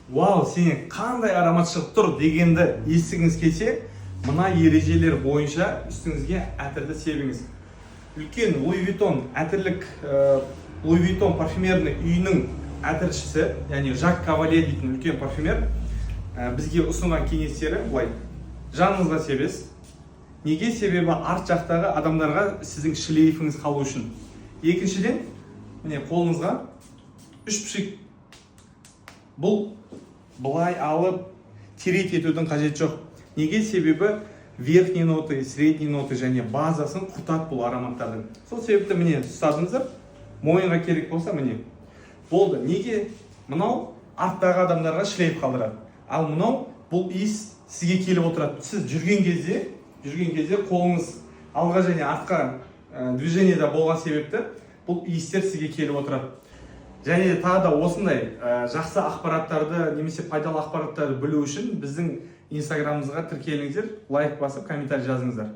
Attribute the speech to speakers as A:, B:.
A: вау, сенен қандай аромат шығып тұр дегенді естігіңіз келсе, мына ережелер бойынша үстіңізге әтірді себіңіз. Үлкен Луи Виттон әтірлік Луи Виттон парфюмерный үйінің әтіршісі, яғни Жак Кавале дейтін үлкен парфюмер бізге ұсынған кеңестері былай: жаныңызға себесіз. Неге? Себебі арт жақтағы адамдарға сіздің шлейфіңіз қалу үшін. Екіншіден, міне қолыңызға 3 пшик. Бұл былай алып тереть етудің қажет жоқ. Неге? Себебі верхний ноты, средний ноты және базасын құртады бұл ароматтардың. Сол себепті міне ұстадыңыздар. Мойынға керек болса міне болды. Неге? Мынау арттағы адамдарға шлейф қалдырады. Ал мынау бұл иіс сізге келіп отырады. Сіз жүрген кезде қолыңыз алға және артқа движениеда болған себепті бұл иістер сізге келіп отырады. Және тағы да осындай жақсы ақпараттарды немесе пайдалы ақпараттарды білу үшін біздің инстаграмымызға тіркеліңіздер, лайк басып, комментарий жазыңыздар.